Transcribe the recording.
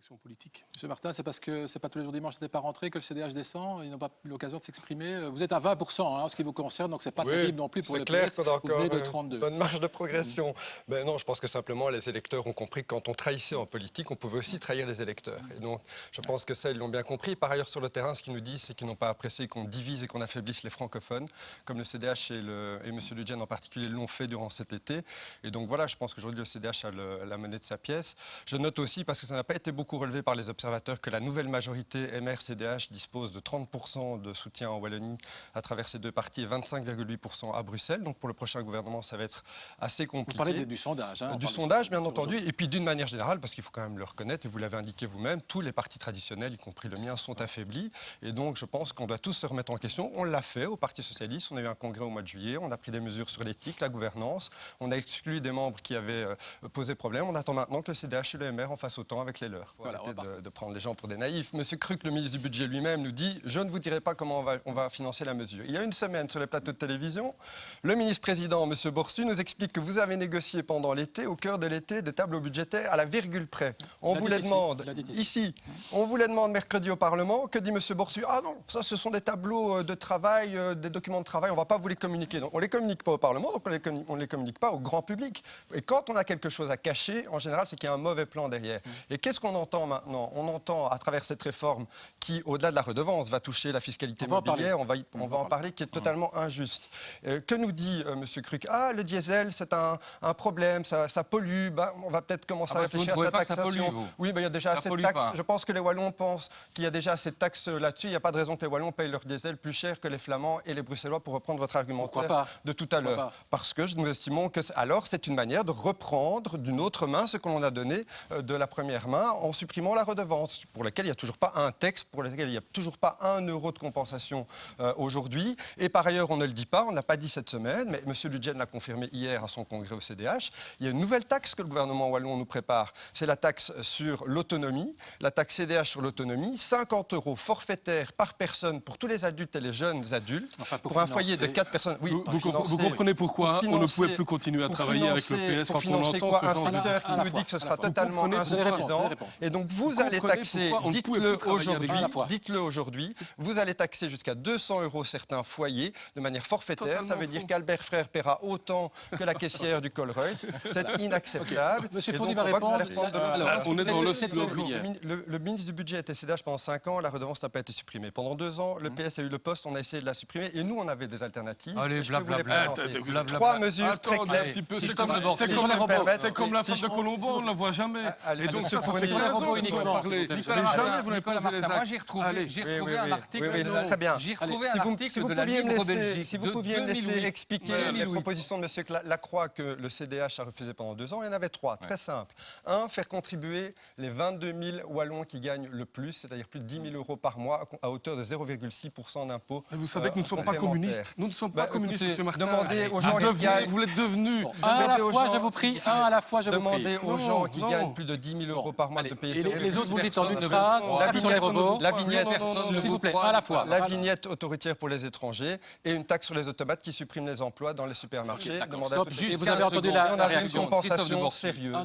Action politique. Monsieur Martin, c'est parce que c'est pas tous les jours dimanche, c'était pas rentré que le CDH descend. Ils n'ont pas eu l'occasion de s'exprimer. Vous êtes à 20% en ce qui vous concerne, donc c'est pas terrible non plus pour le PS. C'est clair qu'on a Vous venez encore de 32. une bonne marge de progression. Mais non, je pense que simplement les électeurs ont compris que quand on trahissait en politique, on pouvait aussi trahir les électeurs. Et donc, je pense que ça, ils l'ont bien compris. Par ailleurs, sur le terrain, ce qu'ils nous disent, c'est qu'ils n'ont pas apprécié qu'on divise et qu'on affaiblisse les francophones, comme le CDH et M. Ludgen en particulier l'ont fait durant cet été. Et donc voilà, je pense qu'aujourd'hui, le CDH a la monnaie de sa pièce. Je note aussi, parce que ça n'a pas été beaucoup relevé par les observateurs, que la nouvelle majorité MR-CDH dispose de 30% de soutien en Wallonie à travers ces deux partis et 25,8% à Bruxelles. Donc pour le prochain gouvernement, ça va être assez compliqué. Vous parlez du sondage. Du sondage, bien entendu. Et puis d'une manière générale, parce qu'il faut quand même le reconnaître, et vous l'avez indiqué vous-même, tous les partis traditionnels, y compris le mien, sont affaiblis. Et donc je pense qu'on doit tous se remettre en question. On l'a fait au Parti socialiste. On a eu un congrès au mois de juillet. On a pris des mesures sur l'éthique, la gouvernance. On a exclu des membres qui avaient posé problème. On attend maintenant que le CDH et le MR en fassent autant avec les leurs. Voilà, de prendre les gens pour des naïfs. Monsieur Cruc, le ministre du Budget lui-même, nous dit « Je ne vous dirai pas comment on va financer la mesure ». Il y a une semaine, sur les plateaux de télévision, le ministre-président, monsieur Borsu, nous explique que vous avez négocié pendant l'été, au cœur de l'été, des tableaux budgétaires à la virgule près. On vous les demande ici. On vous les demande mercredi au Parlement. Que dit monsieur Borsu? Ah non, ça ce sont des tableaux de travail, des documents de travail, on ne va pas vous les communiquer. Donc on ne les communique pas au Parlement, donc on ne les communique pas au grand public. Et quand on a quelque chose à cacher, en général, c'est qu'il y a un mauvais plan derrière. Et qu'est-ce qu'on entend maintenant? On entend à travers cette réforme qui, au-delà de la redevance, va toucher la fiscalité immobilière, on va en parler, qui est totalement injuste. Que nous dit M. Cruc? Ah, le diesel, c'est un problème, ça pollue, on va peut-être commencer à réfléchir à sa taxation. Oui, il y a déjà assez de taxes. Je pense que les Wallons pensent qu'il y a déjà assez de taxes là-dessus. Il n'y a pas de raison que les Wallons payent leur diesel plus cher que les Flamands et les Bruxellois, pour reprendre votre argumentaire de tout à l'heure. Parce que nous estimons que alors c'est une manière de reprendre d'une autre main ce que l'on a donné de la première main en supprimant la redevance, pour laquelle il n'y a toujours pas un texte, pour lequel il n'y a toujours pas 1 euro de compensation aujourd'hui. Et par ailleurs, on ne le dit pas, on ne l'a pas dit cette semaine, mais M. Ludgen l'a confirmé hier à son congrès au CDH. Il y a une nouvelle taxe que le gouvernement wallon nous prépare. C'est la taxe sur l'autonomie, la taxe CDH sur l'autonomie, 50 € forfaitaires par personne pour tous les adultes et les jeunes adultes, pour un foyer de 4 personnes. Oui, vous comprenez pourquoi on ne pouvait plus continuer à travailler avec le PS quand on entend ce un genre de secteur qui nous dit que ce sera totalement insuffisant. Et donc vous allez taxer, dites-le aujourd'hui, vous allez taxer jusqu'à 200 € certains foyers de manière forfaitaire. Ça veut dire qu'Albert Frère paiera autant que la caissière du Colruyt. C'est inacceptable. Monsieur Fournier va répondre. On est dans le ministre du Budget était CDH pendant 5 ans, la redevance n'a pas été supprimée. Pendant 2 ans, le PS a eu le poste, on a essayé de la supprimer et nous, on avait des alternatives. Allez, blablabla. 3 mesures très claires. C'est comme la fête de Colombo, on ne la voit jamais. Et donc ça fait raison de parler. Jamais vous n'avez posé les actes. Moi, j'ai retrouvé un article. Oui, très bien. J'ai retrouvé un article de la Libre Belgique. Si vous pouviez me laisser expliquer les propositions de M. Lacroix que le CDH a refusé pendant 2 ans, il y en avait 3, très simples. 1, faire contribuer les 22 000 Wallons qui gagnent le plus, c'est-à-dire plus de 10 000 € par mois, à hauteur de 0,6% d'impôt. Vous savez que nous ne sommes pas communistes. Nous ne sommes pas communistes, M. Martin. Demandez aux gens qui gagnent... Vous l'êtes devenus. Un à la fois, je vous prie. Un à la fois, je vous prie. Demandez aux gens qui gagnent plus de 10 000 € par mois de payer. Les autres, vous le dites en une phrase. La vignette, s'il vous plaît, à la fois. La vignette autoritaire pour les étrangers et une taxe sur les automates qui supprime les emplois dans les supermarchés. Et vous avez entendu la réaction. On avait une compensation sérieuse.